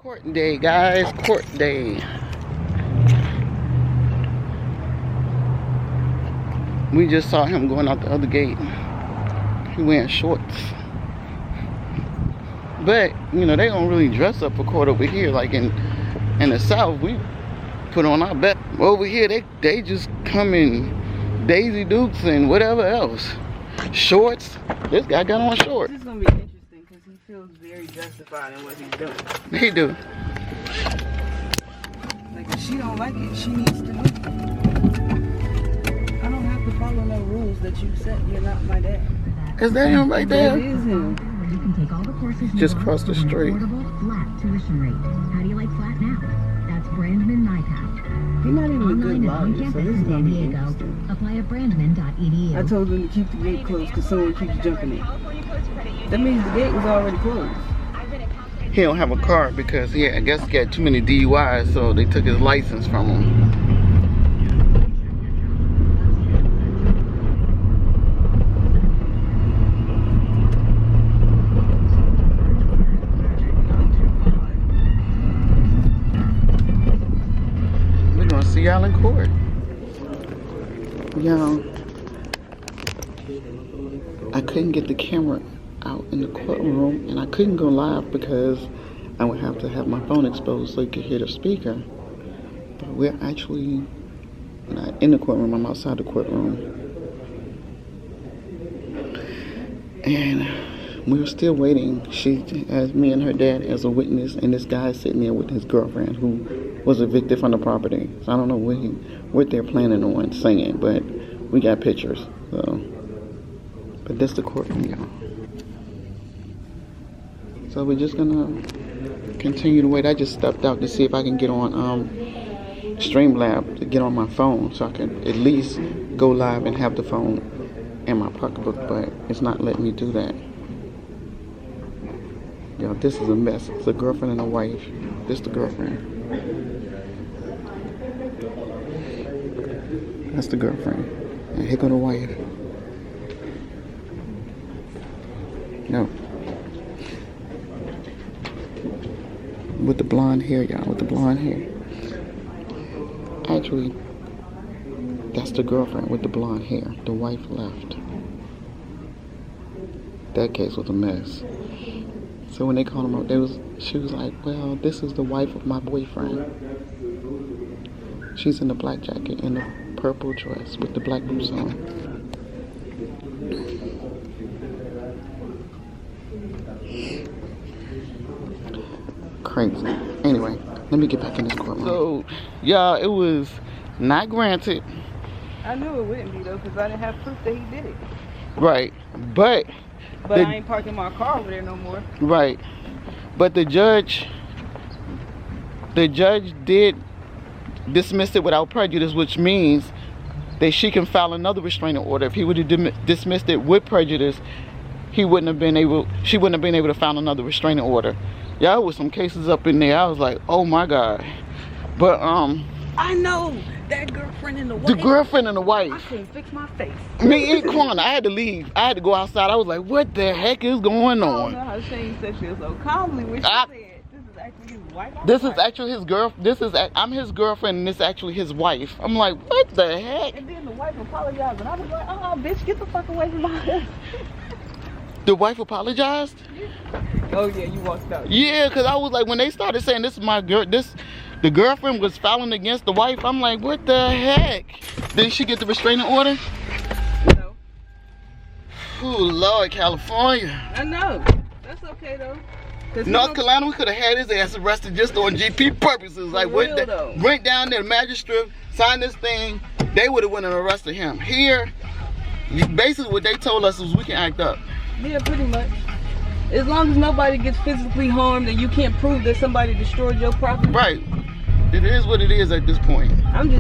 Court day, guys. Court day. We just saw him going out the other gate. He wearing shorts. But, you know, they don't really dress up for court over here. Like in the South, we put on our best. Over here, they just come in Daisy Dukes and whatever else. Shorts. This guy got on shorts. This is going to be interesting because he feels very justified in what he's doing. He do. Like, if she don't like it, she needs to leave. I don't have to follow no rules that you set. You're not my dad. Is that him right there? That is him. You can take all the courses Just cross the street. Affordable, flat tuition rate. How do you like flat now? That's Brandman MyPath. He's not even a good Online and on lawyer, so campus this is in going San to be Diego. interesting. Apply at brandman.edu. I told him to keep the gate closed because someone keeps jumping in. That means the gate was already closed. He don't have a car because I guess he had too many DUIs, so they took his license from him. We're gonna see y'all in court. Y'all, I couldn't get the camera out in the courtroom, and I couldn't go live because I would have to have my phone exposed so you could hear the speaker. But we're actually not in the courtroom. I'm outside the courtroom, and we're still waiting. She has me and her dad as a witness, and this guy is sitting there with his girlfriend who was evicted from the property. So I don't know what they're planning on saying, but we got pictures. So, but this the courtroom, y'all. So we're just gonna continue to wait. I just stepped out to see if I can get on Streamlab to get on my phone so I can at least go live and have the phone in my pocketbook, but it's not letting me do that. Yo, this is a mess. It's a girlfriend and a wife. This the girlfriend. That's the girlfriend. And here go the wife. No. With the blonde hair, y'all. With the blonde hair. Actually, that's the girlfriend with the blonde hair. The wife left. That case was a mess. So when they called him up, she was like, well, this is the wife of my boyfriend. She's in the black jacket and the purple dress with the black boots on. Crazy. Anyway, let me get back in this courtroom. So, y'all, it was not granted. I knew it wouldn't be, though, because I didn't have proof that he did it. Right. But I ain't parking my car over there no more. Right. But the judge did dismiss it without prejudice, which means that she can file another restraining order. If he would have dismissed it with prejudice, she wouldn't have been able to file another restraining order. Yeah, there was some cases up in there. I was like, oh my God. But I know that girlfriend and the wife. the girlfriend and the wife. I couldn't fix my face. Me and Quan, I had to leave. I had to go outside. I was like, what the heck is going I don't know on? how Shane said she was so calmly when she said, this is actually his wife. This is actually his girl. I'm his girlfriend, and this is actually his wife. I'm like, what the heck? And then the wife apologized, and I was like, oh, bitch, get the fuck away from my husband. The wife apologized? Oh, yeah, you walked out. Yeah, because I was like, when they started saying this is my girl, the girlfriend was filing against the wife, I'm like, what the heck? Did she get the restraining order? No. Oh, Lord, California. I know. That's okay, though. North Carolina, we could have had his ass arrested just on GP purposes. Like, went down there, the magistrate, signed this thing, they would have went and arrested him. Here, basically what they told us was we can act up. Yeah, pretty much. As long as nobody gets physically harmed and you can't prove that somebody destroyed your property. Right. It is what it is at this point. I'm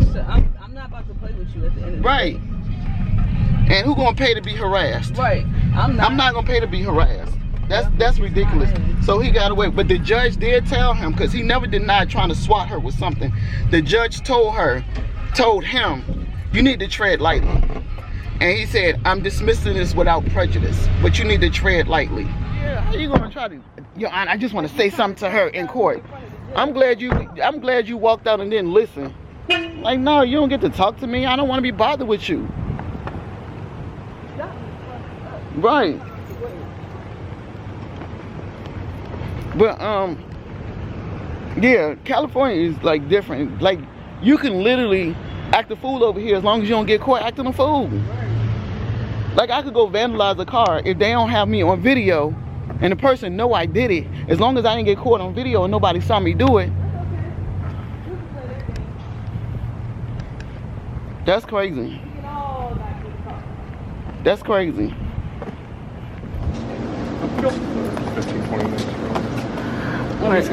not about to play with you at the end of the Right. day. And who gonna pay to be harassed? Right. I'm not gonna pay to be harassed. That's ridiculous. So he got away. But the judge did tell him, because he never denied trying to swat her with something. The judge told him, you need to tread lightly. And he said, I'm dismissing this without prejudice, but you need to tread lightly. Yeah, how you gonna try to, Your Honor, I just want to say something to her in court. I'm glad you walked out and didn't listen. Like, no, you don't get to talk to me. I don't want to be bothered with you. Right. But yeah, California is like different. Like, you can literally act a fool over here as long as you don't get caught acting a fool. Like, I could go vandalize a car if they don't have me on video and the person know I did it. As long as I didn't get caught on video and nobody saw me do it. That's crazy. That's crazy. 15, 20 minutes. Alright,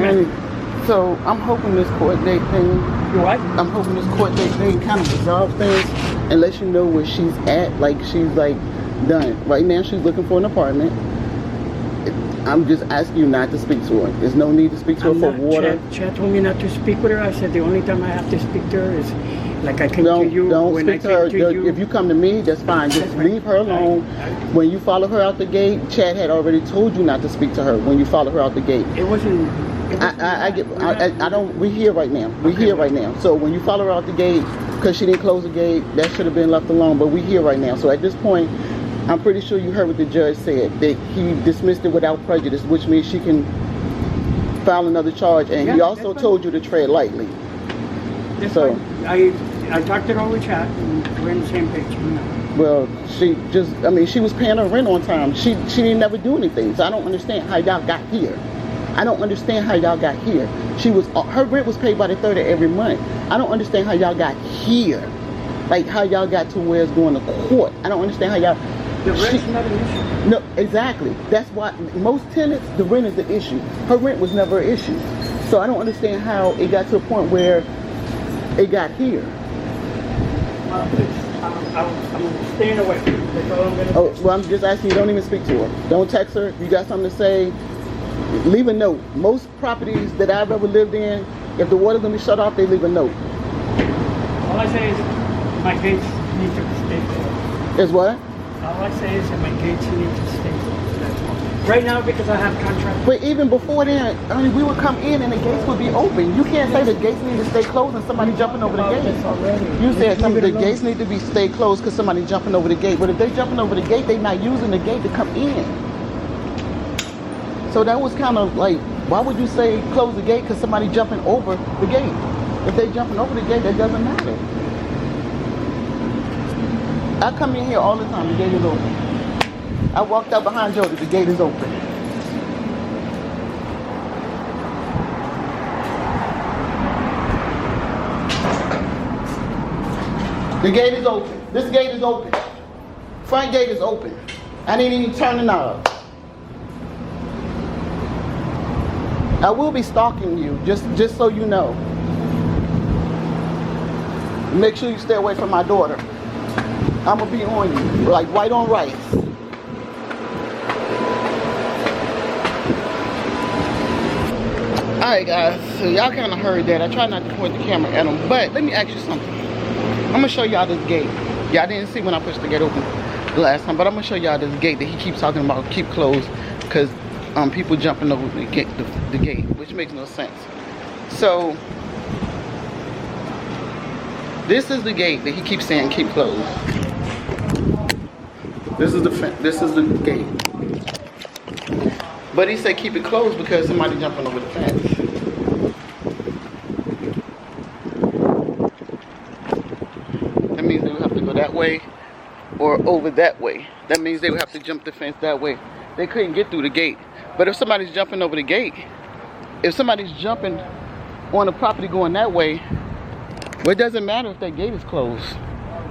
so I'm hoping this court date thing. You what? I'm hoping this court date thing kind of resolves things and lets you know where she's at. Like, she's like done. Right now she's looking for an apartment. I'm just asking you not to speak to her. There's no need to speak to her for water. Chad told me not to speak with her. I said the only time I have to speak to her is like I came to you. Don't when speak to her. If you come to me, that's fine. Just leave her alone. When you follow her out the gate, Chad had already told you not to speak to her when you follow her out the gate. It wasn't. I don't. We're here right now. We're here right now. So when you follow her out the gate, because she didn't close the gate, that should have been left alone. But we're here right now. So at this point, I'm pretty sure you heard what the judge said. That he dismissed it without prejudice, which means she can file another charge. And he also told you to tread lightly. So I talked it over with Chad, and we're in the same page. Well, she was paying her rent on time. She didn't never do anything. So I don't understand how y'all got here. I don't understand how y'all got here. Her rent was paid by the 3rd of every month. I don't understand how y'all got here. Like, how y'all got to where it's going to court. I don't understand how y'all... The rent's not an issue. No, exactly. That's why most tenants, the rent is the issue. Her rent was never an issue. So I don't understand how it got to a point where it got here. I'm staying away. That's all I'm gonna Oh, well, I'm just asking you, don't even speak to her. Don't text her. If you got something to say, leave a note. Most properties that I've ever lived in, if the water's gonna be shut off, they leave a note. All I say is my gates need to stay closed. Is what? All I say is that my gates need to stay closed. That's all. Right now, because I have contract. But even before then, I mean, we would come in and the gates would be open. You can't say the gates need to stay closed and somebody jumping over the gate. You said the gates need to stay closed because somebody jumping over the gate. But if they're jumping over the gate, they're not using the gate to come in. So that was kind of like, why would you say close the gate because somebody jumping over the gate? If they're jumping over the gate, that doesn't matter. I come in here all the time, the gate is open. I walked out behind Jody, the gate is open. The gate is open. This gate is open. Front gate is open. I didn't even turn the knob. I will be stalking you, just so you know. Make sure you stay away from my daughter. I'm gonna be on you, like white on rice. Alright guys, so y'all kind of heard that. I try not to point the camera at them, but let me ask you something. I'm gonna show y'all this gate. Y'all didn't see when I pushed the gate open the last time, but I'm gonna show y'all this gate that he keeps talking about, keep closed, because people jumping over the gate, which makes no sense. So this is the gate that he keeps saying keep closed. This is the gate. But he said keep it closed because somebody jumping over the fence. That means they would have to go that way or over that way. That means they would have to jump the fence that way. They couldn't get through the gate. But if somebody's jumping over the gate, if somebody's jumping on the property going that way, well, it doesn't matter if that gate is closed.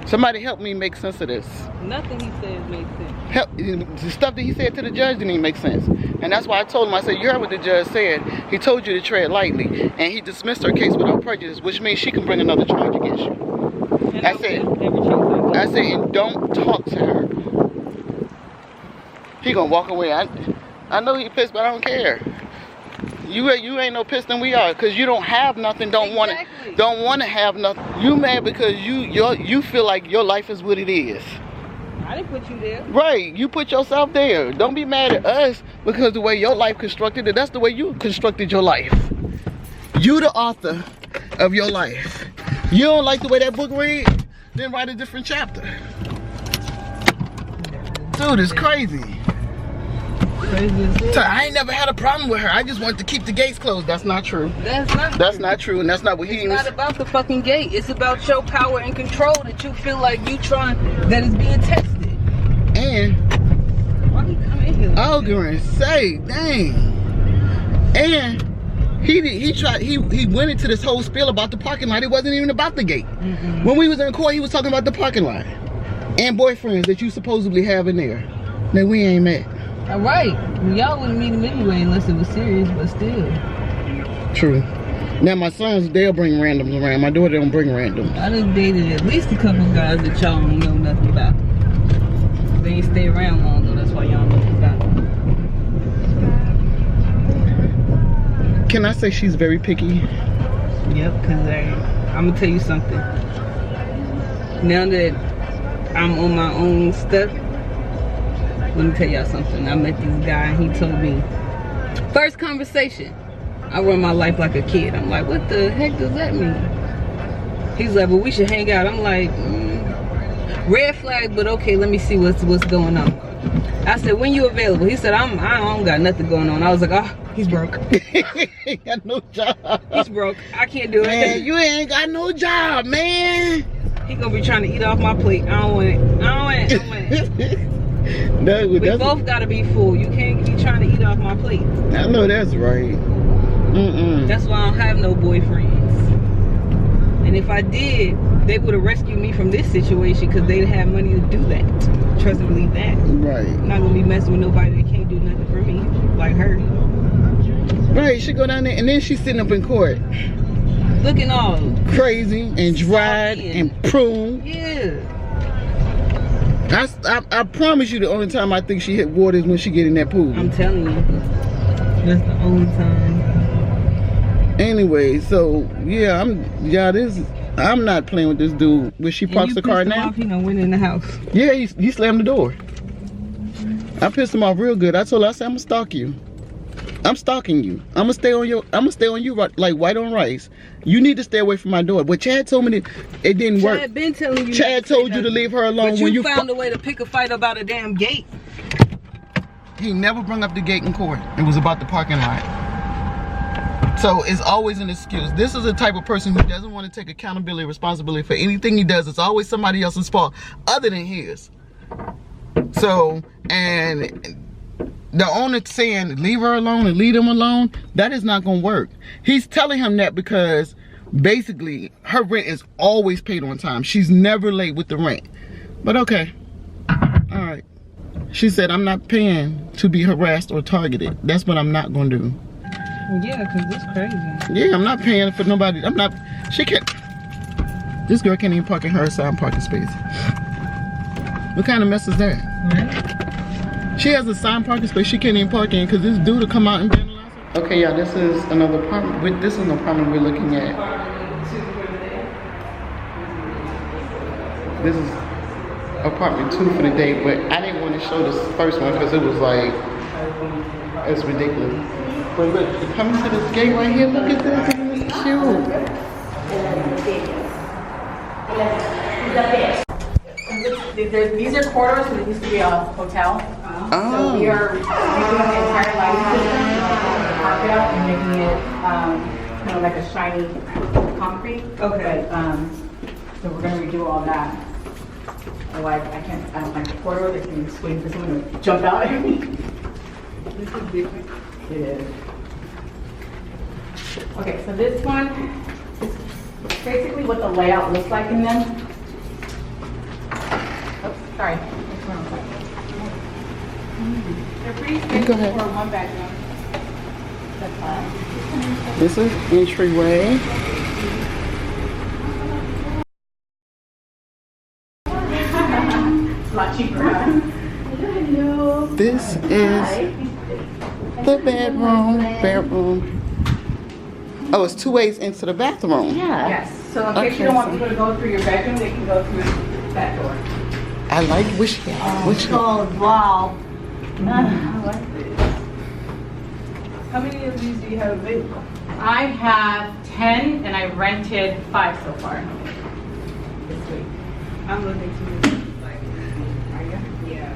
Somebody help me make sense of this. Nothing he says makes sense. The stuff that he said to the judge didn't even make sense. And that's why I told him, I said, you heard what the judge said. He told you to tread lightly. And he dismissed her case without prejudice, which means she can bring another charge against you. I said, and don't talk to her. He gonna walk away. I know he pissed, but I don't care. You ain't no pissed than we are, because you don't have nothing, don't want to have nothing. You mad because you feel like your life is what it is. I didn't put you there. Right, you put yourself there. Don't be mad at us because the way your life constructed, that's the way you constructed your life. You the author of your life. You don't like the way that book read? Then write a different chapter. Dude, it's crazy. Crazy as hell. So I ain't never had a problem with her. I just wanted to keep the gates closed. That's not true. That's not true, and that's not what he It's not about the fucking gate. It's about your power and control that you feel like you that is being tested. And Why he come in here? arguing, say, dang. And he went into this whole spiel about the parking lot. It wasn't even about the gate. When we was in court, he was talking about the parking lot and boyfriends that you supposedly have in there. Now we ain't met. All right, y'all wouldn't meet him anyway unless it was serious, but still. True. Now my sons, they'll bring randoms around. My daughter don't bring randoms. I done dated at least a couple guys that y'all don't know nothing about. They ain't stay around long though, that's why y'all know nothing about them. Can I say she's very picky? Yep, cause I'm gonna tell you something. Now that I'm on my own stuff, let me tell y'all something. I met this guy and he told me, first conversation, I run my life like a kid. I'm like, what the heck does that mean? He's like, well, we should hang out. I'm like, red flag, but okay, let me see what's going on. I said, when you available? He said, I don't got nothing going on. I was like, oh, he's broke. He got no job. He's broke. I can't do it. Man, you ain't got no job, man. He gonna be trying to eat off my plate. I don't want it. We both gotta be full. You can't be trying to eat off my plate. I know that's right. That's why I don't have no boyfriends. And if I did, they would have rescued me from this situation because they'd have money to do that. Trust and believe that. Right. I'm not gonna be messing with nobody that can't do nothing for me, like her. Right, she go down there and then she's sitting up in court. Looking all crazy and dried and pruned. Yeah. I promise you the only time I think she hit water is when she get in that pool. I'm telling you. That's the only time. Anyway, so yeah, I'm not playing with this dude. Where she parks the car now? Off, he done went in the house. Yeah, he slammed the door. I pissed him off real good. I told her, I said, I'm gonna stalk you. I'm stalking you. I'm gonna stay on you like white on rice. You need to stay away from my door. But Chad told me that it didn't work. Chad been telling you. Chad told you to leave her alone. But when you found a way to pick a fight about a damn gate. He never brought up the gate in court. It was about the parking lot. So it's always an excuse. This is the type of person who doesn't want to take accountability, responsibility for anything he does. It's always somebody else's fault other than his. So, and the owner saying leave her alone and leave him alone, that is not gonna work. He's telling him that because basically her rent is always paid on time. She's never late with the rent. But okay, all right. She said, I'm not paying to be harassed or targeted. That's what I'm not gonna do. Yeah, cause it's crazy. Yeah, I'm not paying for nobody. She can't. This girl can't even park in her assigned parking space. What kind of mess is that? Right. She has a assigned parking space she can't even park in because this dude will come out and vandalize her. Okay, y'all, this is another apartment. This is an apartment we're looking at. This is apartment 2 for the day, but I didn't want to show this first one because it was like, it's ridiculous. But look, coming to this gate right here, look at this, it's cute. These are corridors, so it used to be a hotel. So we are redoing the entire lighting system, the carpet out and making it kind of like a shiny concrete. Okay. So we're gonna redo all that. Otherwise, I don't like the corridor that can swing for someone to jump out at me. This is different. It is. Okay, so this one is basically what the layout looks like in them. Oops, sorry. They're pretty spacious for a 1-bedroom. That's fine. This is entryway. It's a lot cheaper, huh? This is the bedroom. Oh, it's 2 ways into the bathroom. Yeah. Yes. So in case you don't want people to go through your bedroom, they can go through that door. I like which Oh, wow. I like this. How many of these do you have available? I have 10 and I rented 5 so far this week. I'm looking to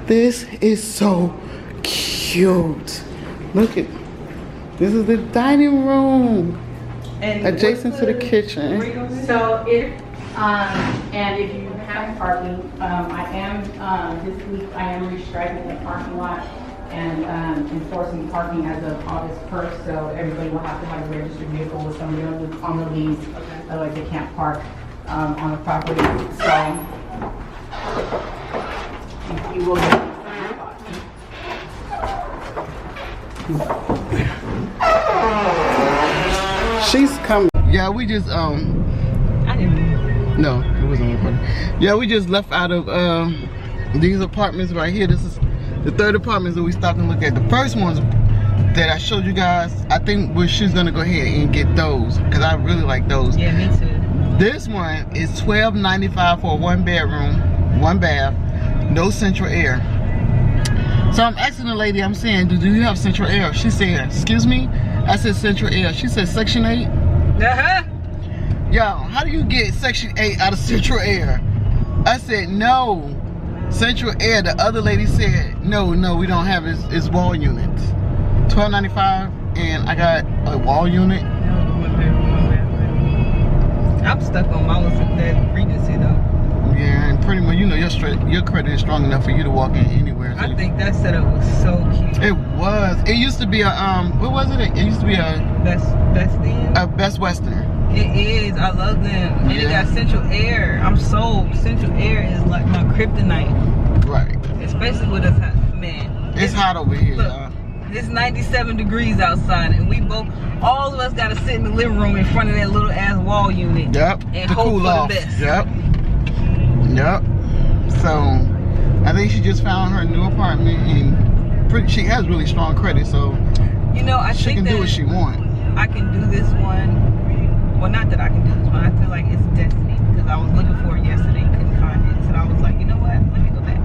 This is so cute. Look at, this is the dining room. and Adjacent to the kitchen. So and if you have parking, I am, this week I am restriping the parking lot and enforcing parking as of August 1st. So everybody will have to have a registered vehicle with somebody on the lease. Otherwise they can't park on the property. So you will get She's coming. Yeah, we just I didn't. no, it wasn't recording. Yeah, we just left out of these apartments right here. This is the third apartments that we stopped and looked at. The first ones that I showed you guys, I think she's gonna go ahead and get those because I really like those. Yeah, me too. This one is $12.95 for a 1 bedroom, 1 bath, no central air. So I'm asking the lady, I'm saying, do you have central air? She said, excuse me? I said central air. She said section 8. Uh-huh. Yo, how do you get section 8 out of central air? I said, no. Central air, the other lady said, no, we don't have it. It's wall units. $12.95 and I got a wall unit. I'm stuck on my that Regency though. Yeah, and pretty much, you know, your credit is strong enough for you to walk in anywhere. So I think that setup was so cute. it was. It used to be a what was it? It used to be a Best End. Best Western. It is. I love them. And it got central air. I'm sold. Central air is like my kryptonite. Right. Especially with us, man. It's hot over here. Look, it's 97 degrees outside, and we both, all of us, got to sit in the living room in front of that little ass wall unit. Yep. And to hope cool for off. the best. Yep. So I think she just found her new apartment, and she has really strong credit, so You know, I she think can that do what she wants. I can do this one. Well, not that I can do this one. I feel like it's destiny because I was looking for it yesterday and couldn't find it. So I was like, you know what? Let me go back.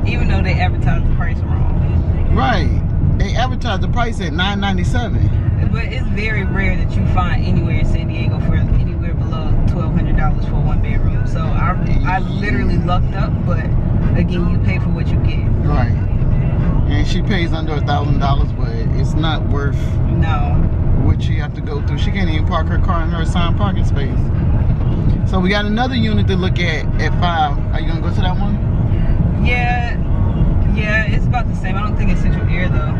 Even though they advertised the price wrong. Right. They advertised the price at $9.97. But it's very rare that you find anywhere in San Diego for anywhere below $1,200 for a 1 bedroom. So I literally lucked up, but again, you pay for what you get. Right. And she pays under $1,000, but it's not worth what she have to go through. She can't even park her car in her assigned parking space. So we got another unit to look at 5. Are you gonna go to that one? Yeah, it's about the same. I don't think it's central air though.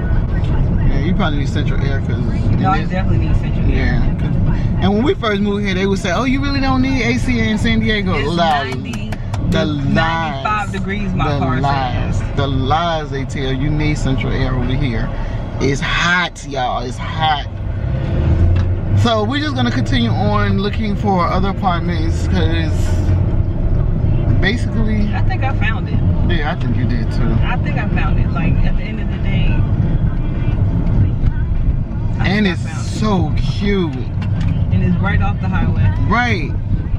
Yeah, you probably need central air because. No, I definitely need central air. Yeah. And when we first moved here, they would say, "Oh, you really don't need AC in San Diego." It's Lies. 95 degrees my car says. The lies they tell you need central air over here. It's hot, y'all. It's hot. So we're just gonna continue on looking for other apartments because basically. I think I found it. Yeah, I think you did too. I think I found it. Like at the end of the day. And it's so cute. And it's right off the highway. Right.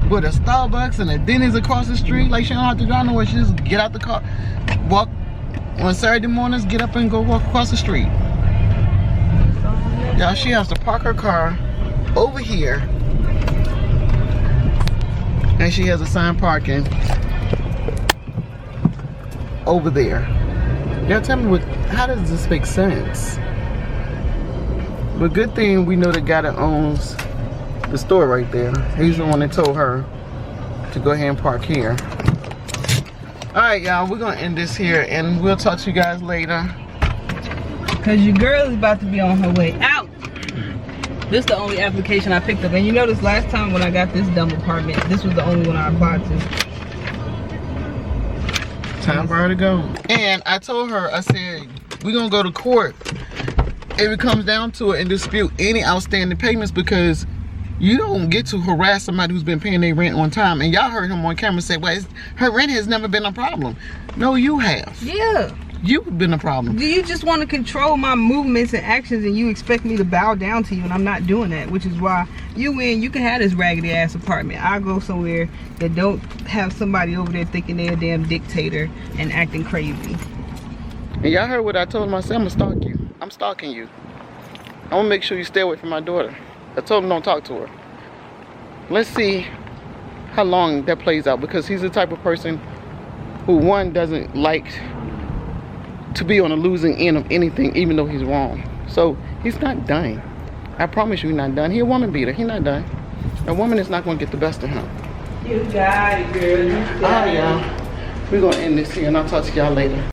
With a Starbucks and a Denny's across the street. Like she don't have to drive nowhere. She just get out the car, walk on Saturday mornings, get up and go walk across the street. Y'all, she has to park her car over here. And she has assigned parking over there. Y'all tell me how does this make sense? But good thing we know the guy that owns the store right there. He's the one that told her to go ahead and park here. Alright y'all, we're gonna end this here and we'll talk to you guys later. Cause your girl is about to be on her way out. This is the only application I picked up. And you notice last time when I got this dumb apartment, this was the only one I applied to. Time for her to go. And I told her, I said, we're gonna go to court if it comes down to it and dispute any outstanding payments because you don't get to harass somebody who's been paying their rent on time. And y'all heard him on camera say, well, her rent has never been a problem. No, you have. Yeah. You've been a problem. Do you just want to control my movements and actions and you expect me to bow down to you and I'm not doing that, which is why you can have this raggedy ass apartment. I'll go somewhere that don't have somebody over there thinking they're a damn dictator and acting crazy. And y'all heard what I told him. I said, I'm gonna stalk you. I'm stalking you. I want to make sure you stay away from my daughter. I told him don't talk to her. Let's see how long that plays out, because he's the type of person who, one, doesn't like to be on the losing end of anything, even though he's wrong. So he's not done. I promise you he's not done. He's a woman beater. He's not done. A woman is not going to get the best of him. You got it, girl. You got it. All right, y'all. We're going to end this here, and I'll talk to y'all later.